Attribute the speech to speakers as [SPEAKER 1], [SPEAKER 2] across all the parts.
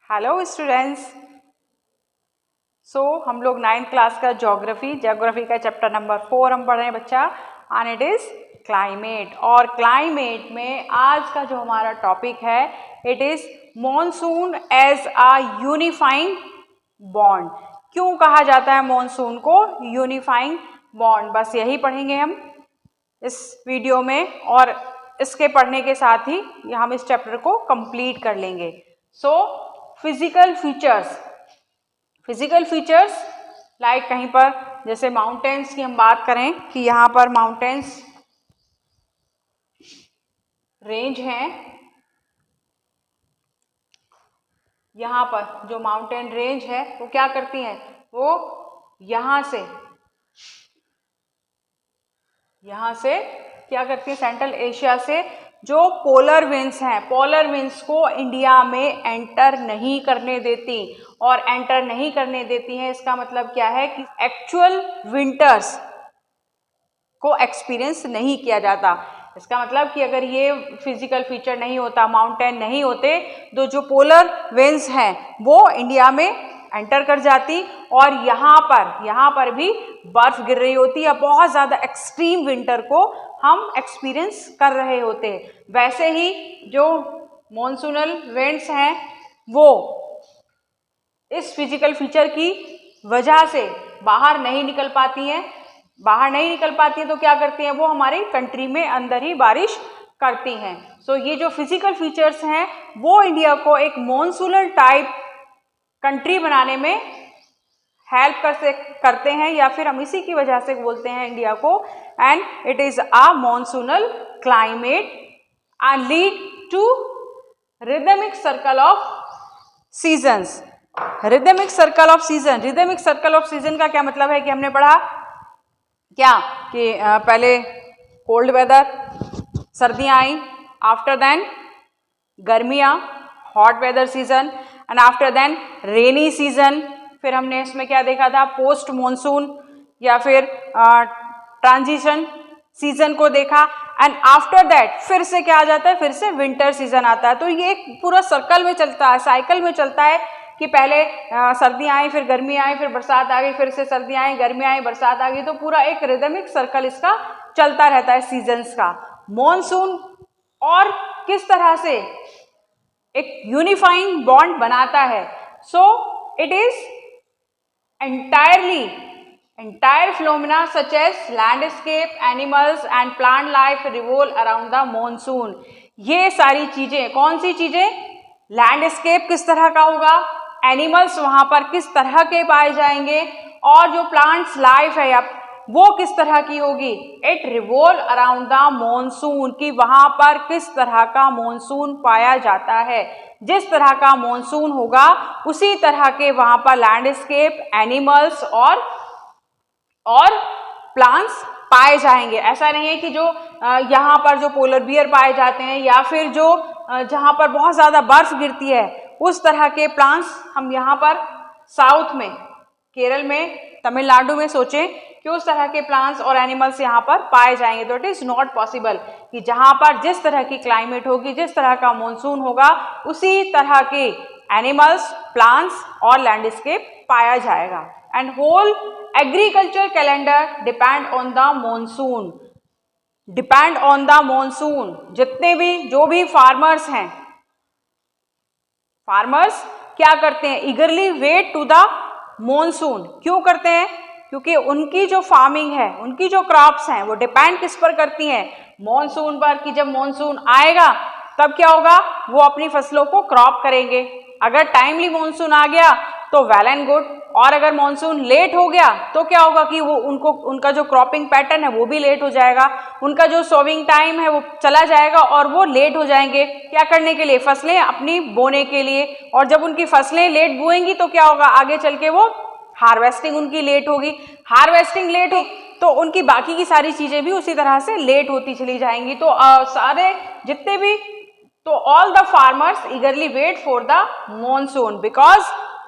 [SPEAKER 1] Hello students. हम लोग 9th class का ज्योग्राफी का चैप्टर नंबर 4 हम पढ़ रहे हैं बच्चा, एंड इट इज़ क्लाइमेट। और क्लाइमेट में आज का जो हमारा टॉपिक है it is monsoon as a unifying bond. क्यों कहा जाता है मॉनसून को यूनिफाइंग बॉन्ड, बस यही पढ़ेंगे हम इस वीडियो में, और इसके पढ़ने के साथ ही हम इस चैप्टर को कंप्लीट कर लेंगे। फिजिकल फीचर्स लाइक कहीं पर जैसे माउंटेन्स की हम बात करें कि यहाँ पर माउंटेन्स रेंज हैं, यहाँ पर जो माउंटेन रेंज है वो क्या करती हैं, वो यहाँ से क्या करती है, सेंट्रल एशिया से जो पोलर विंड्स हैं, पोलर विंड्स को इंडिया में एंटर नहीं करने देती। और एंटर नहीं करने देती हैं इसका मतलब क्या है कि एक्चुअल विंटर्स को एक्सपीरियंस नहीं किया जाता। इसका मतलब कि अगर ये फिजिकल फीचर नहीं होता, माउंटेन नहीं होते, तो जो पोलर विंड्स हैं वो इंडिया में एंटर कर जाती और यहाँ पर भी बर्फ गिर रही होती है, बहुत ज़्यादा एक्सट्रीम विंटर को हम एक्सपीरियंस कर रहे होते। वैसे ही जो मॉनसूनल विंड्स हैं वो इस फिजिकल फीचर की वजह से बाहर नहीं निकल पाती हैं। तो क्या करती हैं, वो हमारी कंट्री में अंदर ही बारिश करती हैं। ये जो फिजिकल फीचर्स हैं वो इंडिया को एक मॉनसूनल टाइप कंट्री बनाने में हेल्प करते हैं, या फिर हम इसी की वजह से बोलते हैं इंडिया को, and it is a monsoonal climate and lead to rhythmic circle of seasons. Rhythmic circle of season का क्या मतलब है कि हमने पढ़ा क्या कि पहले कोल्ड वेदर, सर्दियाँ आई, आफ्टर देन गर्मियाँ, hot weather season, and after then rainy season. फिर हमने इसमें क्या देखा था, पोस्ट मॉनसून या फिर ट्रांजिशन सीजन को देखा, एंड आफ्टर दैट फिर से क्या आ जाता है, फिर से विंटर सीजन आता है। तो ये एक पूरा सर्कल में चलता है, साइकिल में चलता है कि पहले सर्दियाँ आई, फिर गर्मियाँ आई, फिर बरसात आ गई, फिर से सर्दियाँ आई, गर्मियाँ आई, बरसात आ गई। तो पूरा एक रिदमिक सर्कल इसका चलता रहता है सीजन्स का। मॉनसून और किस तरह से एक यूनिफाइंग बॉन्ड बनाता है, it is entire phenomena such as landscape, animals and plant life revolve around the monsoon। ये सारी चीजें, कौन सी चीजें, लैंडस्केप किस तरह का होगा, एनिमल्स वहां पर किस तरह के पाए जाएंगे, और जो प्लांट्स लाइफ है वो किस तरह की होगी, it revolve around the monsoon, कि वहां पर किस तरह का मॉनसून पाया जाता है। जिस तरह का मॉनसून होगा उसी तरह के वहां पर लैंडस्केप, एनिमल्स और प्लांट्स पाए जाएंगे। ऐसा नहीं है कि जो यहाँ पर जो पोलर बियर पाए जाते हैं या फिर जो जहाँ पर बहुत ज़्यादा बर्फ गिरती है उस तरह के प्लांट्स हम यहाँ पर साउथ में, केरल में, तमिलनाडु में सोचें कि उस तरह के प्लांट्स और एनिमल्स यहाँ पर पाए जाएंगे। तो इट इज़ नॉट पॉसिबल कि जहाँ पर जिस तरह की क्लाइमेट होगी, जिस तरह का मॉनसून होगा, उसी तरह के एनिमल्स, प्लांट्स और लैंडस्केप पाया जाएगा। And whole agriculture calendar depend on the monsoon. जितने भी जो भी फार्मर्स हैं, फार्मर्स क्या करते हैं, eagerly wait to the monsoon. क्यों करते हैं, क्योंकि उनकी जो फार्मिंग है, उनकी जो क्रॉप्स हैं वो डिपेंड किस पर करती हैं, मॉनसून पर, कि जब मॉनसून आएगा तब क्या होगा, वो अपनी फसलों को क्रॉप करेंगे। अगर टाइमली मॉनसून आ गया तो वेल एंड गुड, और अगर मॉनसून लेट हो गया तो क्या होगा कि वो उनका जो क्रॉपिंग पैटर्न है वो भी लेट हो जाएगा, उनका जो सोविंग टाइम है वो चला जाएगा और वो लेट हो जाएंगे। क्या करने के लिए, फसलें अपनी बोने के लिए। और जब उनकी फसलें लेट बोएंगी तो क्या होगा, आगे चल के वो हार्वेस्टिंग उनकी लेट होगी, हार्वेस्टिंग लेट हो तो उनकी बाकी की सारी चीजें भी उसी तरह से लेट होती चली जाएंगी। तो सारे जितने भी, तो all the farmers eagerly wait for the monsoon, because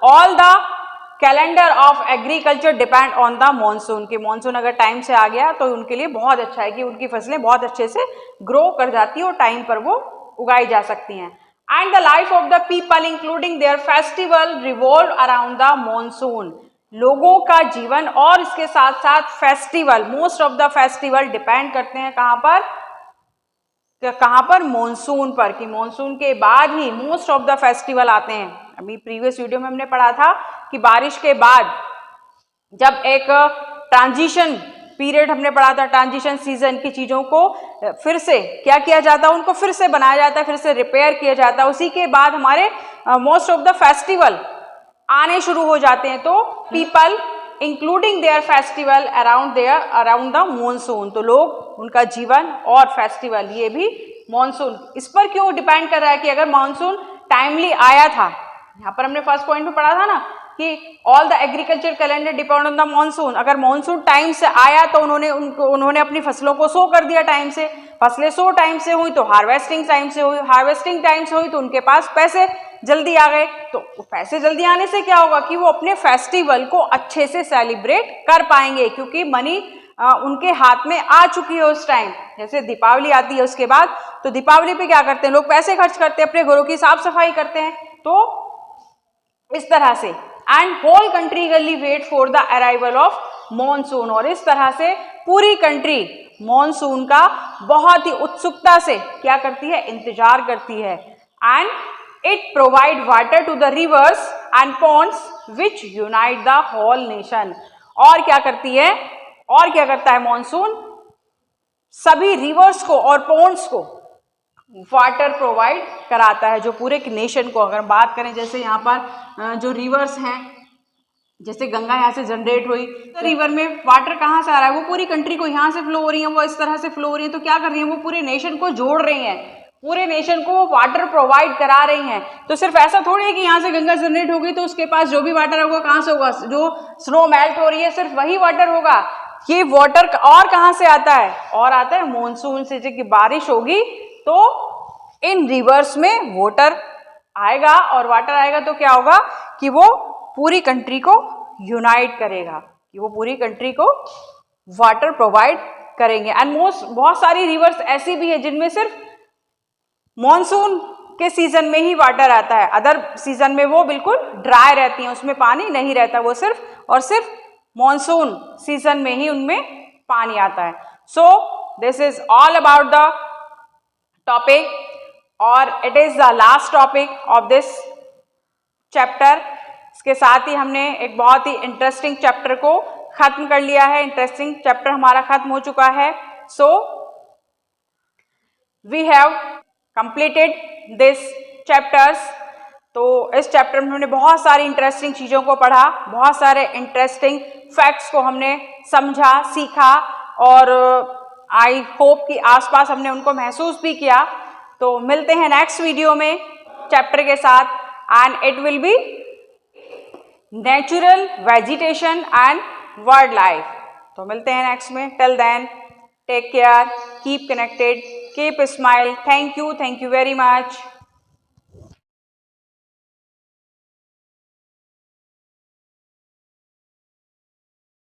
[SPEAKER 1] all the calendar of agriculture depend on the monsoon. कि मॉनसून अगर टाइम से आ गया तो उनके लिए बहुत अच्छा है कि उनकी फसलें बहुत अच्छे से ग्रो कर जाती है और टाइम पर वो उगाई जा सकती हैं। And the life of the people including there festival revolve around the monsoon. लोगों का जीवन और इसके साथ साथ festival, most of the festival depend करते हैं कहाँ पर, मॉनसून पर, कि मॉनसून के बाद ही मोस्ट ऑफ द फेस्टिवल आते हैं। अभी प्रीवियस वीडियो में हमने पढ़ा था कि बारिश के बाद जब एक ट्रांजिशन पीरियड हमने पढ़ा था, ट्रांजिशन सीजन की चीज़ों को फिर से क्या किया जाता है, उनको फिर से बनाया जाता है, फिर से रिपेयर किया जाता है, उसी के बाद हमारे मोस्ट ऑफ द फेस्टिवल आने शुरू हो जाते हैं। तो people including there festival around the monsoon, तो लोग, उनका जीवन और फेस्टिवल ये भी मॉनसून, इस पर क्यों डिपेंड कर रहा है कि अगर मॉनसून टाइमली आया था, यहाँ पर हमने फर्स्ट पॉइंट में पढ़ा था ना कि all the agriculture calendar depend on the monsoon. अगर मॉनसून टाइम से आया तो उन्होंने अपनी फसलों को सो कर दिया टाइम से, फसलें सो टाइम से हुई तो हार्वेस्टिंग टाइम से हुई, हार्वेस्टिंग टाइम से हुई तो उनके पास पैसे जल्दी आ गए। तो पैसे जल्दी आने से क्या होगा कि वो अपने फेस्टिवल को अच्छे से सेलिब्रेट कर पाएंगे, क्योंकि मनी उनके हाथ में आ चुकी है उस टाइम। जैसे दीपावली आती है उसके बाद, तो दीपावली पे क्या करते हैं लोग, पैसे खर्च करते हैं, अपने घरों की साफ सफाई करते हैं। तो इस तरह से and whole country eagerly wait for the arrival of monsoon, और इस तरह से पूरी कंट्री मॉनसून का बहुत ही उत्सुकता से क्या करती है, इंतजार करती है। And it provide water to the rivers and ponds which unite the whole nation. और क्या करती है, और क्या करता है मॉनसून, सभी रिवर्स को और पॉन्ड्स को वाटर प्रोवाइड कराता है, जो पूरे नेशन को। अगर बात करें जैसे यहाँ पर जो रिवर्स हैं, जैसे गंगा यहाँ से जनरेट हुई, तो रिवर में वाटर कहाँ से आ रहा है, वो पूरी कंट्री को यहाँ से फ्लो हो रही है, वो इस तरह से फ्लो हो रही है, तो क्या कर रही है, वो पूरे नेशन को जोड़ रही हैं, पूरे नेशन को वाटर प्रोवाइड करा रही हैं। तो सिर्फ ऐसा थोड़ी है कि यहाँ से गंगा जनरेट हो गई तो उसके पास जो भी वाटर होगा कहाँ से होगा, जो स्नो मेल्ट हो रही है सिर्फ वही वाटर होगा। ये वाटर और कहाँ से आता है, और आता है मॉनसून से। जब बारिश होगी तो इन रिवर्स में वाटर आएगा, और वाटर आएगा तो क्या होगा कि वो पूरी कंट्री को यूनाइट करेगा, कि वो पूरी कंट्री को वाटर प्रोवाइड करेंगे। एंड बहुत सारी रिवर्स ऐसी भी है जिनमें सिर्फ मॉनसून के सीजन में ही वाटर आता है, अदर सीजन में वो बिल्कुल ड्राई रहती हैं, उसमें पानी नहीं रहता, वो सिर्फ और सिर्फ मॉनसून सीजन में ही उनमें पानी आता है। So this is all about the topic, और it is the last topic of this chapter. इसके साथ ही हमने एक बहुत ही इंटरेस्टिंग चैप्टर को खत्म कर लिया है, इंटरेस्टिंग चैप्टर हमारा खत्म हो चुका है। So we have completed this chapters. तो इस चैप्टर में हमने बहुत सारी इंटरेस्टिंग चीज़ों को पढ़ा, बहुत सारे इंटरेस्टिंग फैक्ट्स को हमने समझा, सीखा, और आई होप कि आसपास हमने उनको महसूस भी किया। तो मिलते हैं नेक्स्ट वीडियो में चैप्टर के साथ, and it will be natural vegetation and world life. तो मिलते हैं नेक्स्ट में। Till then take care, keep connected, keep smile. Thank you very much.